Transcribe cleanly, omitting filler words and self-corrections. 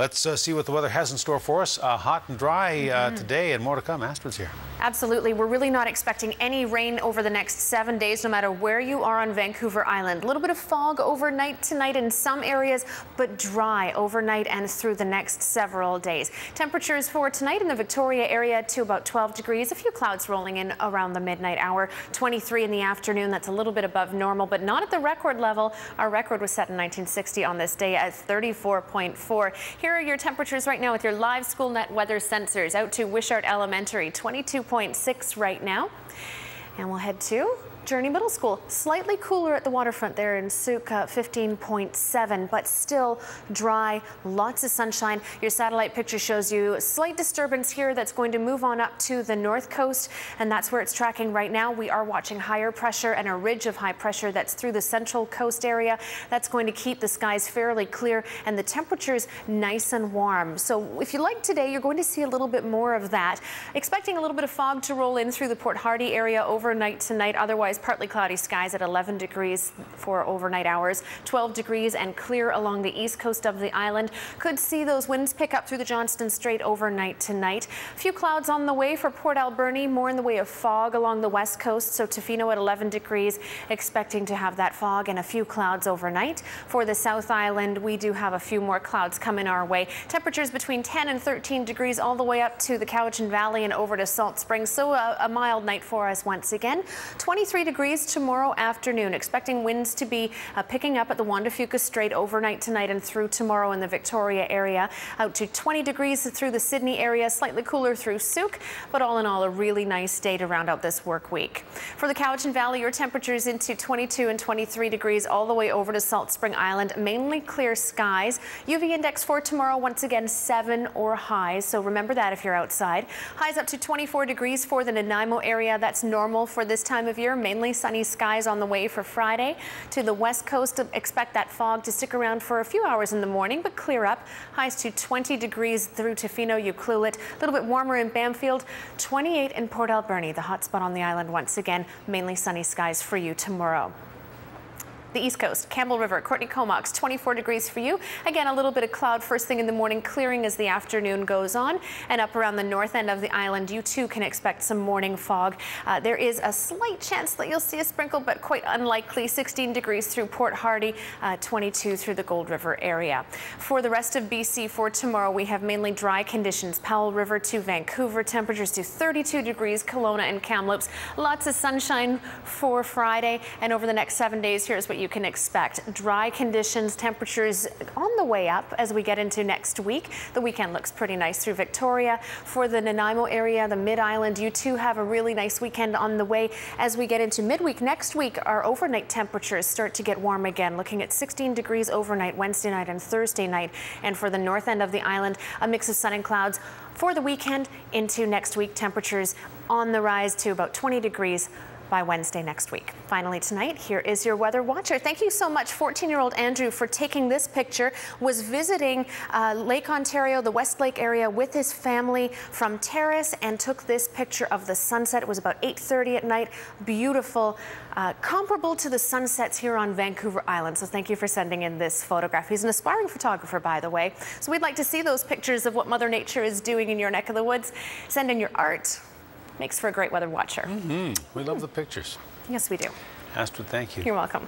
Let's see what the weather has in store for us. Hot and dry today, and more to come. Astrid's here. Absolutely. We're really not expecting any rain over the next 7 days, no matter where you are on Vancouver Island. A little bit of fog overnight tonight in some areas, but dry overnight and through the next several days. Temperatures for tonight in the Victoria area to about 12 degrees. A few clouds rolling in around the midnight hour. 23 in the afternoon. That's a little bit above normal, but not at the record level. Our record was set in 1960 on this day at 34.4. Here are your temperatures right now with your live SchoolNet weather sensors. Out to Wishart Elementary, 22.6 right now. And we'll head to Journey Middle School. Slightly cooler at the waterfront there in Souk, 15.7, but still dry, lots of sunshine. Your satellite picture shows you a slight disturbance here that's going to move on up to the north coast, and that's where it's tracking right now. We are watching higher pressure and a ridge of high pressure that's through the central coast area. That's going to keep the skies fairly clear and the temperatures nice and warm. So if you like today, you're going to see a little bit more of that. Expecting a little bit of fog to roll in through the Port Hardy area overnight tonight. Otherwise, partly cloudy skies at 11 degrees for overnight hours, 12 degrees and clear along the east coast of the island. Could see those winds pick up through the Johnston Strait overnight tonight. A few clouds on the way for Port Alberni, more in the way of fog along the west coast. So Tofino at 11 degrees, expecting to have that fog and a few clouds overnight. For the South Island, we do have a few more clouds coming our way. Temperatures between 10 and 13 degrees all the way up to the Cowichan Valley and over to Salt Springs. So a mild night for us once again. 23 degrees tomorrow afternoon. Expecting winds to be picking up at the Juan de Fuca Strait overnight tonight and through tomorrow in the Victoria area. Out to 20 degrees through the Sidney area, slightly cooler through Souk, but all in all a really nice day to round out this work week. For the Cowichan Valley, your temperatures into 22 and 23 degrees all the way over to Salt Spring Island. Mainly clear skies. UV index for tomorrow once again 7 or high, so remember that if you're outside. Highs up to 24 degrees for the Nanaimo area. That's normal for this time of year. Mainly sunny skies on the way for Friday. To the west coast, expect that fog to stick around for a few hours in the morning, but clear up. Highs to 20 degrees through Tofino, Ucluelet. A little bit warmer in Bamfield. 28 in Port Alberni, the hot spot on the island once again. Mainly sunny skies for you tomorrow. The east coast, Campbell River, Courtney Comox, 24 degrees for you. Again, a little bit of cloud first thing in the morning, clearing as the afternoon goes on. And up around the north end of the island, you too can expect some morning fog. There is a slight chance that you'll see a sprinkle, but quite unlikely. 16 degrees through Port Hardy, 22 through the Gold River area. For the rest of BC for tomorrow, we have mainly dry conditions. Powell River to Vancouver, temperatures to 32 degrees, Kelowna and Kamloops. Lots of sunshine for Friday, and over the next 7 days, here's what you can expect. Dry conditions, temperatures on the way up as we get into next week. The weekend looks pretty nice through Victoria. For the Nanaimo area, the Mid-Island, you too have a really nice weekend on the way. As we get into midweek next week, our overnight temperatures start to get warm again, looking at 16 degrees overnight Wednesday night and Thursday night. And for the north end of the island, a mix of sun and clouds. For the weekend into next week, temperatures on the rise to about 20 degrees by Wednesday next week. Finally tonight, here is your weather watcher. Thank you so much, 14-year-old Andrew, for taking this picture. Was visiting Lake Ontario, the West Lake area, with his family from Terrace and took this picture of the sunset. It was about 8:30 at night. Beautiful, comparable to the sunsets here on Vancouver Island. So thank you for sending in this photograph. He's an aspiring photographer, by the way. So we'd like to see those pictures of what Mother Nature is doing in your neck of the woods. Send in your art. Makes for a great weather watcher. We love the pictures. Yes, we do. Astrid, thank you. You're welcome.